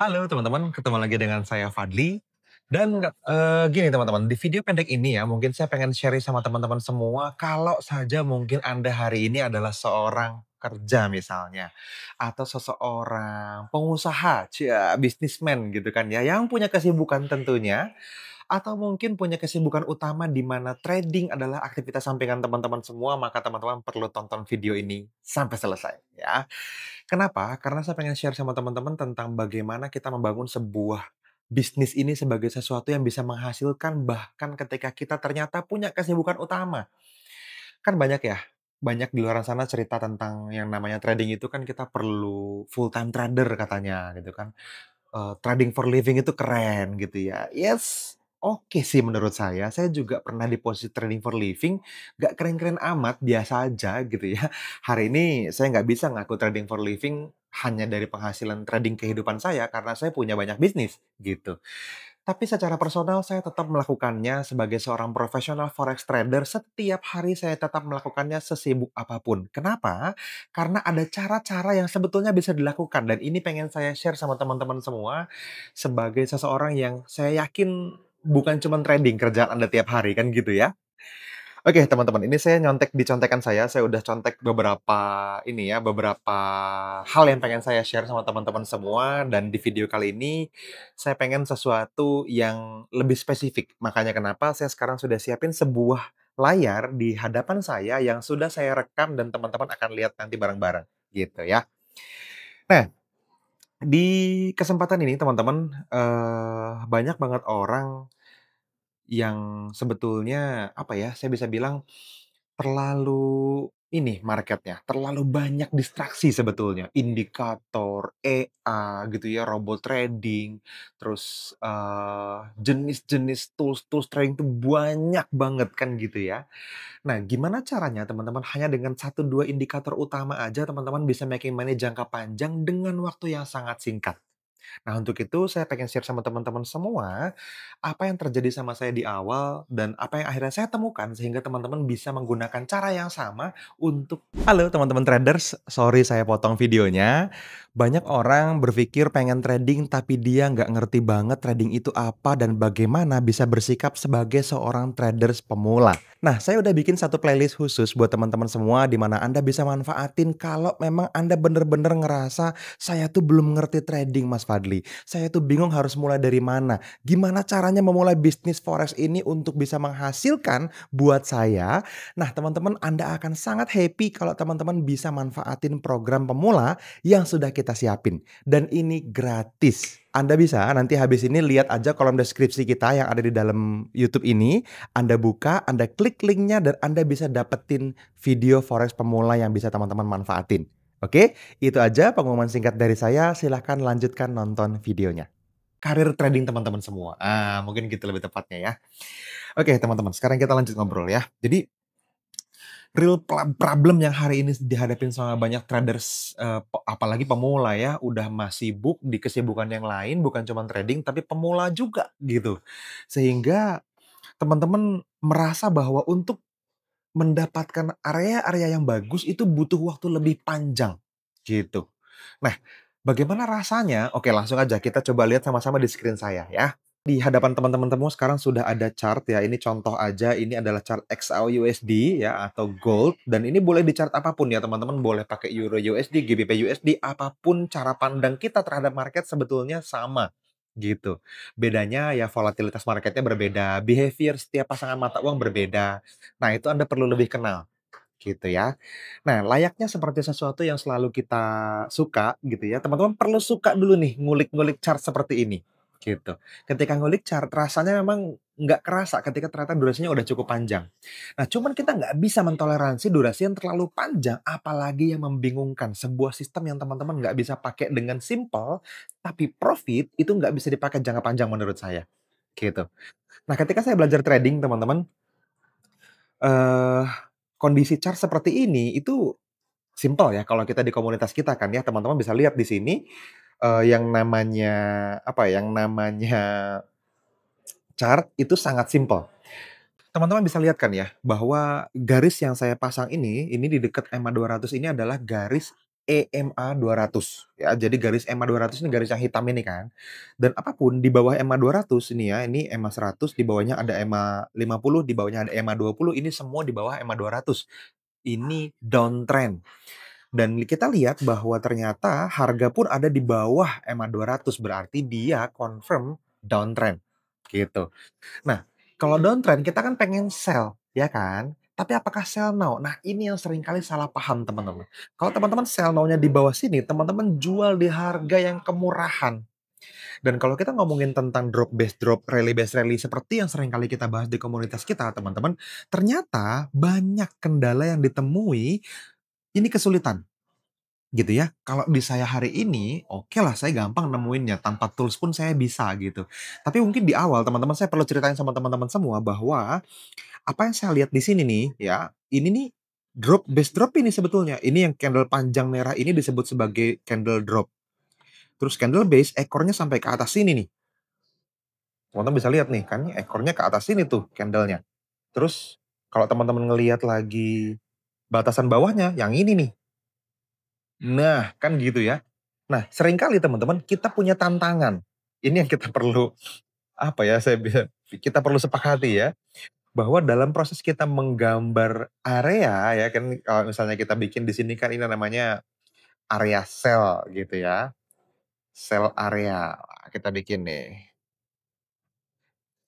Halo teman-teman, ketemu lagi dengan saya Fadli. Dan gini teman-teman, di video pendek ini ya, mungkin saya pengen sharing sama teman-teman semua, kalau saja mungkin Anda hari ini adalah seorang kerja misalnya, atau seseorang pengusaha, bisnismen gitu kan ya, yang punya kesibukan tentunya, atau mungkin punya kesibukan utama di mana trading adalah aktivitas sampingan teman-teman semua, maka teman-teman perlu tonton video ini sampai selesai ya. Kenapa? Karena saya pengen share sama teman-teman tentang bagaimana kita membangun sebuah bisnis ini sebagai sesuatu yang bisa menghasilkan bahkan ketika kita ternyata punya kesibukan utama. Kan banyak ya, banyak di luaran sana cerita tentang yang namanya trading itu kan kita perlu full time trader katanya gitu kan. Trading for living itu keren gitu ya. Yes, oke sih menurut saya. Saya juga pernah di posisi trading for living, nggak keren-keren amat, biasa aja gitu ya. Hari ini saya nggak bisa ngaku trading for living hanya dari penghasilan trading kehidupan saya, karena saya punya banyak bisnis, gitu. Tapi secara personal saya tetap melakukannya sebagai seorang profesional forex trader, setiap hari saya tetap melakukannya sesibuk apapun. Kenapa? Karena ada cara-cara yang sebetulnya bisa dilakukan dan ini pengen saya share sama teman-teman semua, sebagai seseorang yang saya yakin bukan cuma trading kerjaan Anda tiap hari, kan gitu ya. Oke teman-teman, ini saya nyontek di contekan saya udah contek beberapa ini ya, beberapa hal yang pengen saya share sama teman-teman semua dan di video kali ini, saya pengen sesuatu yang lebih spesifik. Makanya kenapa saya sekarang sudah siapin sebuah layar di hadapan saya yang sudah saya rekam dan teman-teman akan lihat nanti bareng-bareng, gitu ya. Nah, di kesempatan ini teman-teman, banyak banget orang yang sebetulnya, apa ya, saya bisa bilang terlalu ini marketnya, terlalu banyak distraksi sebetulnya. Indikator, EA gitu ya, robot trading, terus, jenis-jenis tools-tools trading itu banyak banget kan gitu ya. Nah, gimana caranya teman-teman hanya dengan satu 2 indikator utama aja teman-teman bisa making money jangka panjang dengan waktu yang sangat singkat? Nah, untuk itu saya pengen share sama teman-teman semua, apa yang terjadi sama saya di awal dan apa yang akhirnya saya temukan sehingga teman-teman bisa menggunakan cara yang sama untuk halo teman-teman traders, sorry saya potong videonya. Banyak orang berpikir pengen trading tapi dia nggak ngerti banget trading itu apa dan bagaimana bisa bersikap sebagai seorang traders pemula. Nah, saya udah bikin satu playlist khusus buat teman-teman semua di mana Anda bisa manfaatin kalau memang Anda bener-bener ngerasa saya tuh belum ngerti trading Mas Fadli. Saya tuh bingung harus mulai dari mana. Gimana caranya memulai bisnis forex ini untuk bisa menghasilkan buat saya. Nah teman-teman Anda akan sangat happy kalau teman-teman bisa manfaatin program pemula yang sudah kita siapin. Dan ini gratis. Anda bisa nanti habis ini lihat aja kolom deskripsi kita yang ada di dalam YouTube ini. Anda buka, Anda klik linknya dan Anda bisa dapetin video forex pemula yang bisa teman-teman manfaatin. Oke, itu aja pengumuman singkat dari saya, silahkan lanjutkan nonton videonya. Karir trading teman-teman semua, mungkin gitu lebih tepatnya ya. Oke teman-teman, sekarang kita lanjut ngobrol ya. Jadi, real problem yang hari ini dihadapin sama banyak traders, apalagi pemula ya, udah sibuk di kesibukan yang lain, bukan cuma trading, tapi pemula juga, gitu. Sehingga teman-teman merasa bahwa untuk mendapatkan area-area yang bagus itu butuh waktu lebih panjang, gitu. Nah, bagaimana rasanya? Oke, langsung aja kita coba lihat sama-sama di screen saya ya. Di hadapan teman-teman semua sekarang sudah ada chart ya, ini contoh aja, ini adalah chart XAUUSD ya atau gold dan ini boleh di chart apapun ya teman-teman, boleh pakai Euro USD, GBP USD, apapun cara pandang kita terhadap market sebetulnya sama, gitu. Bedanya ya volatilitas marketnya berbeda, behavior setiap pasangan mata uang berbeda. Nah, itu Anda perlu lebih kenal. Gitu ya. Nah, layaknya seperti sesuatu yang selalu kita suka gitu ya, teman-teman perlu suka dulu nih ngulik-ngulik chart seperti ini, gitu. Ketika ngulik chart rasanya memang nggak kerasa ketika ternyata durasinya udah cukup panjang. Nah, cuman kita nggak bisa mentoleransi durasi yang terlalu panjang, apalagi yang membingungkan. Sebuah sistem yang teman-teman nggak bisa pakai dengan simple, tapi profit itu nggak bisa dipakai jangka panjang menurut saya, gitu. Nah, ketika saya belajar trading teman-teman, eee, kondisi chart seperti ini itu simpel ya kalau kita di komunitas kita kan ya, teman-teman bisa lihat di sini, yang namanya apa ya, yang namanya chart itu sangat simpel. Teman-teman bisa lihat kan ya, bahwa garis yang saya pasang ini di dekat EMA 200 ini adalah garis EMA 200 ya. Jadi garis EMA 200 ini garis yang hitam ini kan. Dan apapun di bawah EMA 200 ini ya, ini EMA 100, di bawahnya ada EMA 50, di bawahnya ada EMA 20, ini semua di bawah EMA 200. Ini downtrend. Dan kita lihat bahwa ternyata harga pun ada di bawah EMA 200, berarti dia confirm downtrend, gitu. Nah, kalau downtrend kita kan pengen sell, ya kan? Tapi apakah sell now? Nah, ini yang sering kali salah paham teman-teman. Kalau teman-teman sell now-nya di bawah sini, teman-teman jual di harga yang kemurahan. Dan kalau kita ngomongin tentang drop, rally based rally seperti yang sering kali kita bahas di komunitas kita, teman-teman, ternyata banyak kendala yang ditemui, ini kesulitan. Gitu ya. Kalau di saya hari ini, oke lah saya gampang nemuinnya, tanpa tools pun saya bisa gitu. Tapi mungkin di awal teman-teman saya perlu ceritain sama teman-teman semua bahwa, apa yang saya lihat di sini nih ya, ini nih base drop ini sebetulnya. Ini yang candle panjang merah ini disebut sebagai candle drop. Terus candle base ekornya sampai ke atas sini nih. Teman-teman bisa lihat nih kan ekornya ke atas sini tuh candlenya. Terus kalau teman-teman ngelihat lagi batasan bawahnya yang ini nih. Nah, kan gitu ya. Nah, seringkali teman-teman kita punya tantangan. Ini yang kita perlu, apa ya, kita perlu sepakati ya, bahwa dalam proses kita menggambar area ya kan, kalau misalnya kita bikin di sini kan ini namanya area sell gitu ya, sell area. Kita bikin nih.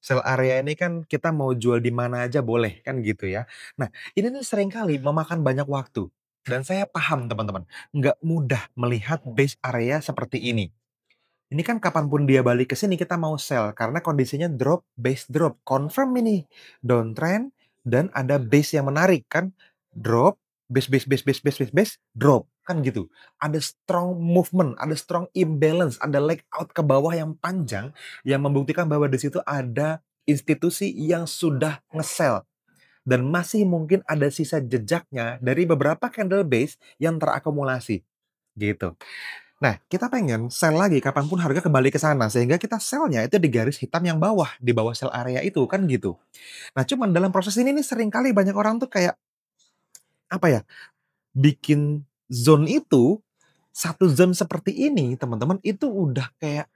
Sell area ini kan kita mau jual di mana aja boleh, kan gitu ya. Nah, ini nih seringkali memakan banyak waktu. Dan saya paham teman-teman, nggak mudah melihat base area seperti ini. Ini kan kapanpun dia balik ke sini kita mau sell karena kondisinya drop, base drop. Confirm ini downtrend dan ada base yang menarik kan. Drop, base, drop. Kan gitu. Ada strong movement, ada strong imbalance, ada leg out ke bawah yang panjang yang membuktikan bahwa di situ ada institusi yang sudah nge-sell dan masih mungkin ada sisa jejaknya dari beberapa candle base yang terakumulasi gitu. Nah, kita pengen sell lagi kapanpun harga kembali ke sana, sehingga kita sell-nya itu di garis hitam yang bawah, di bawah sell area itu, kan gitu. Nah, cuman dalam proses ini nih sering kali banyak orang tuh kayak, apa ya, bikin zone itu, satu zone seperti ini teman-teman, itu udah kayak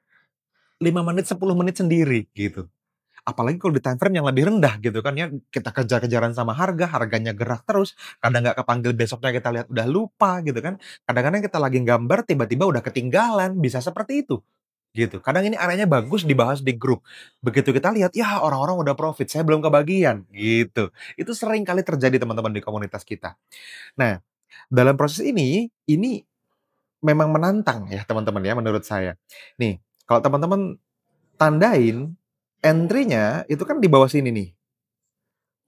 5 menit, 10 menit sendiri, gitu. Apalagi kalau di time frame yang lebih rendah gitu kan ya, kita kejar-kejaran sama harga, harganya gerak terus, kadang nggak kepanggil besoknya kita lihat udah lupa gitu kan. Kadang-kadang kita lagi gambar tiba-tiba udah ketinggalan, bisa seperti itu, gitu. Kadang ini areanya bagus dibahas di grup, begitu kita lihat, ya orang-orang udah profit, saya belum kebagian, gitu. Itu sering kali terjadi teman-teman di komunitas kita. Nah, dalam proses ini memang menantang ya teman-teman ya menurut saya. Nih, kalau teman-teman tandain entry-nya itu kan di bawah sini nih.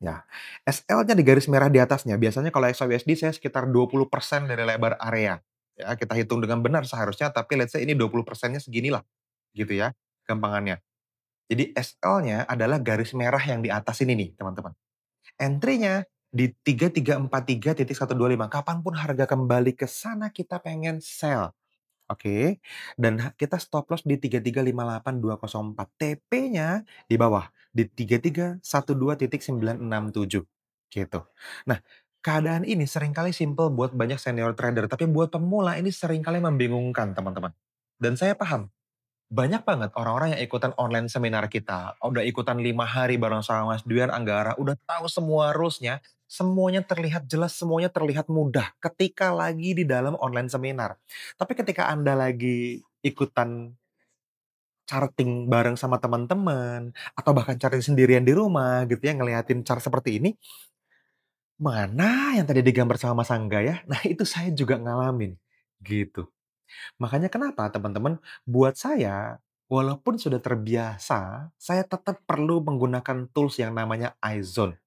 Ya, SL-nya di garis merah di atasnya. Biasanya kalau XAUSD saya sekitar 20% dari lebar area. Ya, kita hitung dengan benar seharusnya, tapi let's say ini 20%-nya seginilah, gitu ya, gampangannya. Jadi SL-nya adalah garis merah yang di atas ini nih, teman-teman. Entry-nya di 3343.125. Kapanpun harga kembali ke sana kita pengen sell. Oke, dan kita stop loss di 3358.204. TP-nya di bawah, di 3312.967, gitu. Nah, keadaan ini seringkali simple buat banyak senior trader, tapi buat pemula ini seringkali membingungkan, teman-teman. Dan saya paham, banyak banget orang-orang yang ikutan online seminar kita, udah ikutan 5 hari bareng sama Mas Dwian Anggara, udah tahu semua rules-nya, semuanya terlihat jelas, semuanya terlihat mudah ketika lagi di dalam online seminar. Tapi ketika Anda lagi ikutan charting bareng sama teman-teman, atau bahkan charting sendirian di rumah gitu ya, ngeliatin chart seperti ini, mana yang tadi digambar sama Mas Angga ya? Nah itu saya juga ngalamin, gitu. Makanya kenapa teman-teman, buat saya, walaupun sudah terbiasa, saya tetap perlu menggunakan tools yang namanya iZone.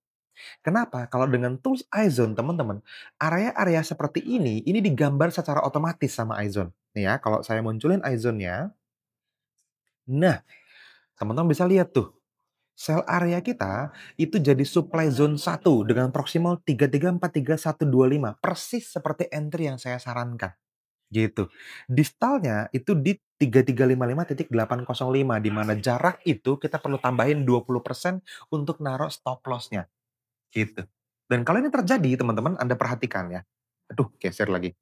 Kenapa? Kalau dengan tools iZone teman-teman, area-area seperti ini digambar secara otomatis sama iZone. Nih ya, kalau saya munculin iZone-nya, nah teman-teman bisa lihat tuh, sel area kita itu jadi supply zone 1 dengan proximal 3343.125, persis seperti entry yang saya sarankan. Gitu. Distalnya itu di 3355.805 di mana jarak itu kita perlu tambahin 20% untuk naruh stop loss-nya, gitu. Dan kalau ini terjadi teman-teman Anda perhatikan ya. Aduh geser lagi.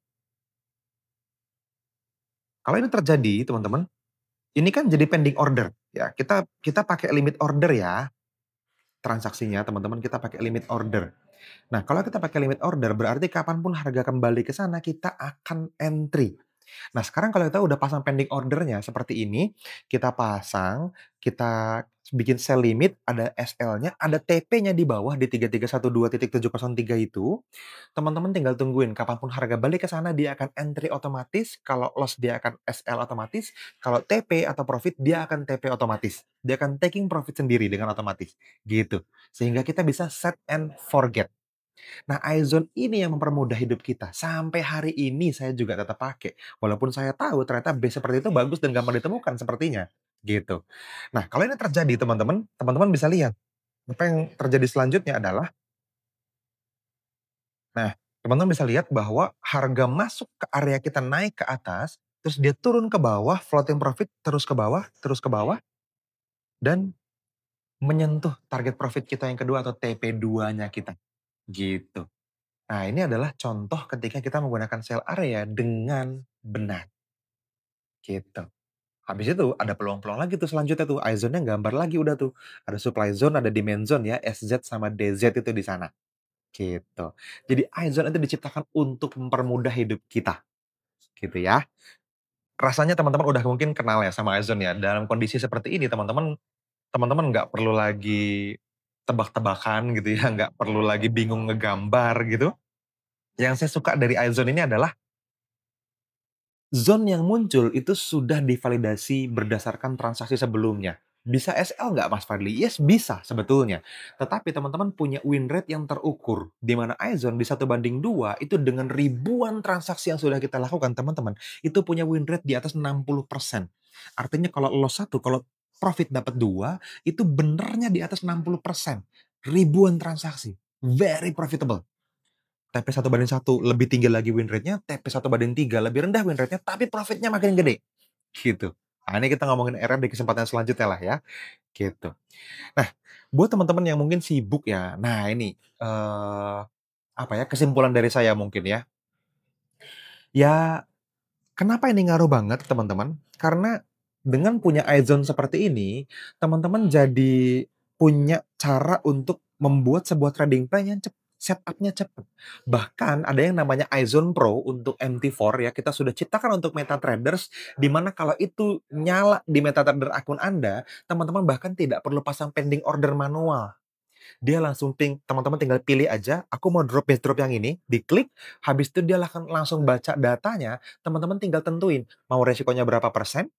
Kalau ini terjadi teman-teman, ini kan jadi pending order ya, kita kita pakai limit order ya, transaksinya teman-teman kita pakai limit order. Nah, kalau kita pakai limit order berarti kapanpun harga kembali ke sana kita akan entry. Nah, sekarang kalau kita udah pasang pending ordernya seperti ini, kita pasang, kita bikin sell limit, ada SL-nya, ada TP-nya di bawah di 3312.703 itu, teman-teman tinggal tungguin kapanpun harga balik ke sana dia akan entry otomatis, kalau loss dia akan SL otomatis, kalau TP atau profit dia akan TP otomatis. Dia akan taking profit sendiri dengan otomatis, gitu. Sehingga kita bisa set and forget. Nah, iZone ini yang mempermudah hidup kita. Sampai hari ini saya juga tetap pakai. Walaupun saya tahu ternyata base seperti itu bagus dan gampang ditemukan sepertinya, gitu. Nah, kalau ini terjadi teman-teman, teman-teman bisa lihat, apa yang terjadi selanjutnya adalah, nah, teman-teman bisa lihat bahwa harga masuk ke area kita naik ke atas, terus dia turun ke bawah, floating profit terus ke bawah, dan menyentuh target profit kita yang kedua atau TP2-nya kita, gitu. Nah, ini adalah contoh ketika kita menggunakan sell area dengan benar, gitu. Habis itu ada peluang-peluang lagi tuh selanjutnya tuh, iZone-nya gambar lagi udah tuh. Ada supply zone, ada demand zone ya, SZ sama DZ itu di sana, gitu. Jadi iZone itu diciptakan untuk mempermudah hidup kita, gitu ya. Rasanya teman-teman udah mungkin kenal ya sama iZone ya. Dalam kondisi seperti ini teman-teman nggak perlu lagi tebak-tebakan gitu ya, nggak perlu lagi bingung ngegambar gitu. Yang saya suka dari iZone ini adalah zone yang muncul itu sudah divalidasi berdasarkan transaksi sebelumnya. Bisa SL nggak Mas Fadli? Yes, bisa sebetulnya. Tetapi teman-teman punya win rate yang terukur. Di mana iZone di 1/2 itu dengan ribuan transaksi yang sudah kita lakukan teman-teman, itu punya win rate di atas 60%. Artinya kalau loss 1, kalau profit dapat 2, itu benernya di atas 60%. Ribuan transaksi. Very profitable. TP 1/1 lebih tinggi lagi win rate-nya, TP 1/3 lebih rendah win rate-nya, tapi profit-nya makin gede, gitu. Nah, ini kita ngomongin RM di kesempatan selanjutnya lah ya, gitu. Nah, buat teman-teman yang mungkin sibuk ya, nah ini, apa ya, kesimpulan dari saya mungkin ya. Ya, kenapa ini ngaruh banget teman-teman? Karena dengan punya iZone seperti ini, teman-teman jadi punya cara untuk membuat sebuah trading plan yang setup-nya cepet. Bahkan ada yang namanya iZone Pro untuk MT4 ya, kita sudah ciptakan untuk MetaTraders, di mana kalau itu nyala di MetaTrader akun Anda, teman-teman bahkan tidak perlu pasang pending order manual. Dia langsung teman-teman tinggal pilih aja, aku mau drop base drop yang ini, diklik, habis itu dia akan langsung baca datanya, teman-teman tinggal tentuin, mau resikonya berapa persen,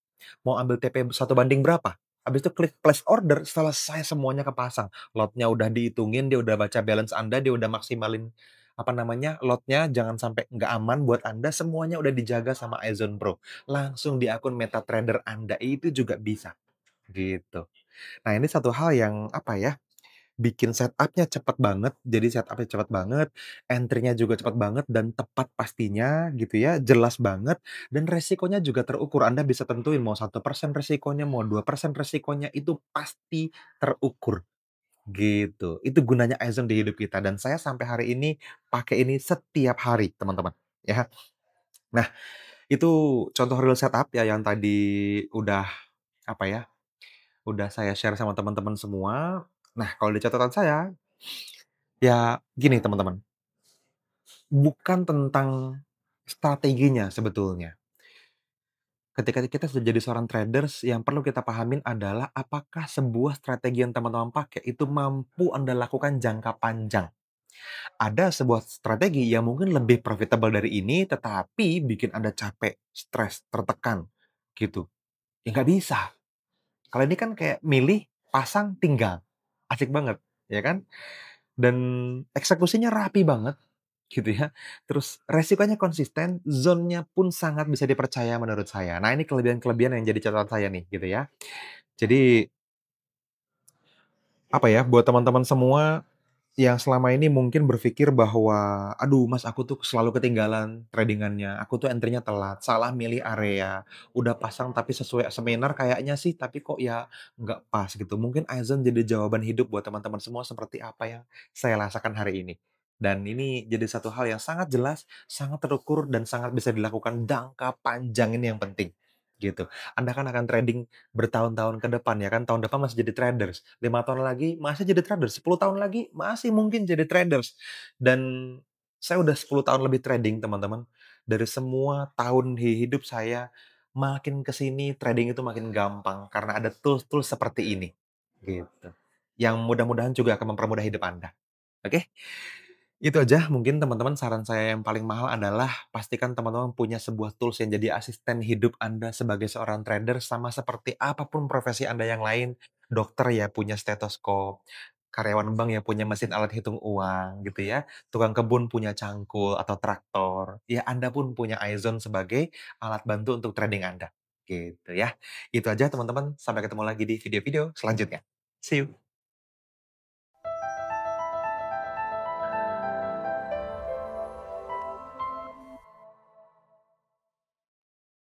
mau ambil TP 1 banding berapa. Habis itu klik place order, selesai semuanya kepasang. Lotnya udah dihitungin, dia udah baca balance Anda, dia udah maksimalin, apa namanya, lotnya jangan sampai nggak aman buat Anda, semuanya udah dijaga sama iZone Pro. Langsung di akun MetaTrader Anda, itu juga bisa, gitu. Nah, ini satu hal yang, apa ya, bikin setup-nya cepet banget, jadi setup-nya cepet banget, entry-nya juga cepet banget dan tepat pastinya gitu ya, jelas banget, dan resikonya juga terukur. Anda bisa tentuin mau 1% resikonya, mau 2% resikonya, itu pasti terukur, gitu. Itu gunanya iZone di hidup kita dan saya sampai hari ini pakai ini setiap hari, teman-teman, ya. Nah, itu contoh real setup ya yang tadi udah, apa ya, udah saya share sama teman-teman semua. Nah, kalau di catatan saya, ya gini teman-teman, bukan tentang strateginya sebetulnya. Ketika kita sudah jadi seorang traders, yang perlu kita pahamin adalah apakah sebuah strategi yang teman-teman pakai itu mampu Anda lakukan jangka panjang. Ada sebuah strategi yang mungkin lebih profitable dari ini, tetapi bikin Anda capek, stres, tertekan, gitu. Ya nggak bisa. Kalau ini kan kayak milih, pasang, tinggal. Asik banget, ya kan? Dan eksekusinya rapi banget. Gitu ya. Terus resikonya konsisten, zone-nya pun sangat bisa dipercaya menurut saya. Nah, ini kelebihan-kelebihan yang jadi catatan saya nih, gitu ya. Jadi, apa ya, buat teman-teman semua yang selama ini mungkin berpikir bahwa, "Aduh Mas, aku tuh selalu ketinggalan trading-annya, aku tuh entry-nya telat, salah milih area, udah pasang tapi sesuai seminar kayaknya sih, tapi kok ya nggak pas," gitu. Mungkin Aizen jadi jawaban hidup buat teman-teman semua seperti apa yang saya rasakan hari ini. Dan ini jadi satu hal yang sangat jelas, sangat terukur, dan sangat bisa dilakukan jangka panjang ini yang penting, gitu. Anda kan akan trading bertahun-tahun ke depan ya kan, tahun depan masih jadi traders, 5 tahun lagi masih jadi traders, 10 tahun lagi masih mungkin jadi traders. Dan saya udah 10 tahun lebih trading teman-teman, dari semua tahun hidup saya, makin ke sini trading itu makin gampang karena ada tools-tools seperti ini, gitu. Yang mudah-mudahan juga akan mempermudah hidup Anda, oke? Itu aja mungkin teman-teman saran saya yang paling mahal adalah pastikan teman-teman punya sebuah tools yang jadi asisten hidup Anda sebagai seorang trader sama seperti apapun profesi Anda yang lain. Dokter ya punya stetoskop, karyawan bank ya punya mesin alat hitung uang gitu ya, tukang kebun punya cangkul atau traktor, ya Anda pun punya iZone sebagai alat bantu untuk trading Anda, gitu ya. Itu aja teman-teman, sampai ketemu lagi di video-video selanjutnya. See you.